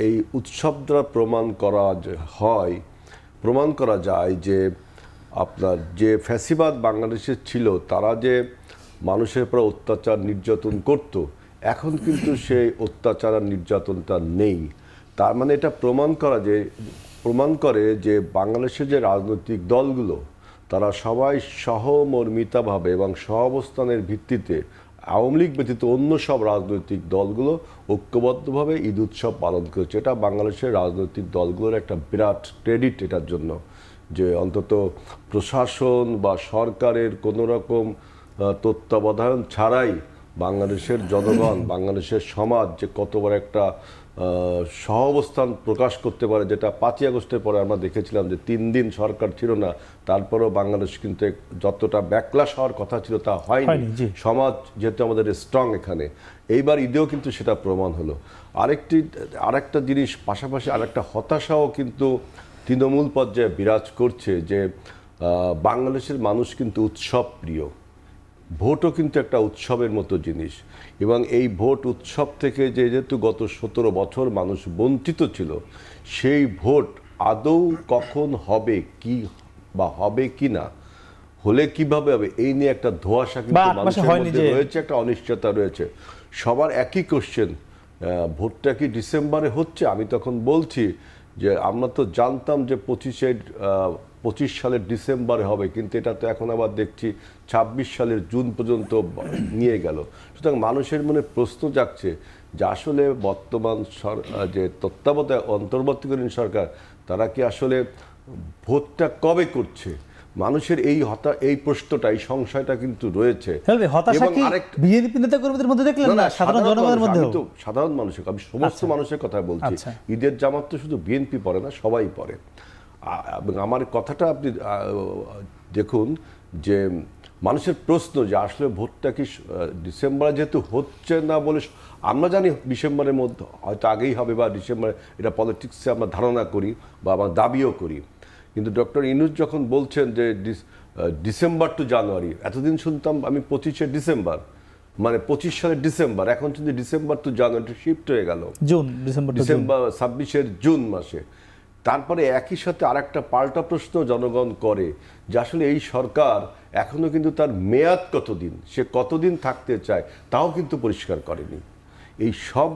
এই উৎসব দ্বারা প্রমাণ করা যায় যে আপনার যে ফ্যাসিবাদ বাংলাদেশে ছিল তারা যে মানুষের উপর অত্যাচার নির্যাতন করত, এখন কিন্তু সেই অত্যাচার আর নির্যাতনটা নেই। তার মানে এটা প্রমাণ করে যে বাংলাদেশের যে রাজনৈতিক দলগুলো তারা সবাই সহমর্মিতাভাবে এবং সহাবস্থানের ভিত্তিতে আওয়ামী লীগ ব্যতীত অন্য সব রাজনৈতিক দলগুলো ঐক্যবদ্ধভাবে ঈদ উৎসব পালন করেছে। এটা বাংলাদেশের রাজনৈতিক দলগুলোর একটা বিরাট ক্রেডিট এটার জন্য, যে অন্তত প্রশাসন বা সরকারের কোনো রকম তত্ত্বাবধান ছাড়াই বাংলাদেশের জনগণ, বাংলাদেশের সমাজ যে কত বড় একটা সহাবস্থান প্রকাশ করতে পারে, যেটা 5ই আগস্টের পরে আমরা দেখেছিলাম যে 3 দিন সরকার ছিল না, তারপরেও বাংলাদেশ কিন্তু যতটা ব্যাকলাশ হওয়ার কথা ছিল তা হয়নি। সমাজ যেহেতু আমাদের স্ট্রং, এখানে এইবার ঈদেও কিন্তু সেটা প্রমাণ হলো। আরেকটা জিনিস পাশাপাশি আরেকটা হতাশাও কিন্তু তৃণমূল পর্যায়ে বিরাজ করছে, যে বাংলাদেশের মানুষ কিন্তু উৎসব প্রিয়। ভোটও কিন্তু একটা উৎসবের মতো জিনিস, এবং এই ভোট উৎসব থেকে যেহেতু গত 17 বছর মানুষ বঞ্চিত ছিল, সেই ভোট আদৌ কখন হবে কি বা হবে কি না, হলে কিভাবে হবে, এই নিয়ে একটা ধোঁয়াশা কিন্তু মানুষের মধ্যে রয়েছে, একটা অনিশ্চয়তা রয়েছে। সবার একই কোশ্চেন, ভোটটা কি ডিসেম্বরে হচ্ছে? আমি তখন বলছি যে আমরা তো জানতাম যে 25 সালের ডিসেম্বরে হবে, কিন্তু এটা তো এখন আবার দেখছি 26 সালের জুন পর্যন্ত নিয়ে গেল। সুতরাং মানুষের মনে প্রশ্ন জাগছে যে আসলে বর্তমান যে তত্ত্বাবধায়ক অন্তর্বর্তীকালীন সরকার, তারা কি আসলে ভোটটা কবে করছে? মানুষের এই প্রশ্নটা, এই সংশয়টা কিন্তু রয়েছে। সাধারণ মানুষের, আমি সমস্ত মানুষের কথা বলছি। ঈদের জামাত তো শুধু বিএনপি পড়ে না, সবাই পড়ে। এবং আমার কথাটা আপনি দেখুন যে মানুষের প্রশ্ন যে আসলে ভোটটা কি ডিসেম্বরে যেহেতু হচ্ছে না বলে, আমরা জানি ডিসেম্বরের মধ্যে হয়তো আগেই হবে বা ডিসেম্বরে, এটা পলিটিক্সে আমরা ধারণা করি বা আমরা দাবিও করি, কিন্তু ডক্টর ইউনূস যখন বলছেন যে ডিসেম্বর টু জানুয়ারি, এতদিন শুনতাম আমি 25শে ডিসেম্বর, মানে 25 সালের ডিসেম্বর, এখন কিন্তু ডিসেম্বর টু জানুয়ারি শিফট হয়ে গেল ডিসেম্বর 26 জুন মাসে। তারপরে একই সাথে আরেকটা পাল্টা প্রশ্ন জনগণ করে যে আসলে এই সরকার এখনো কিন্তু তার মেয়াদ কতদিন, সে কতদিন থাকতে চায় তাও কিন্তু পরিষ্কার করেনি। এই সব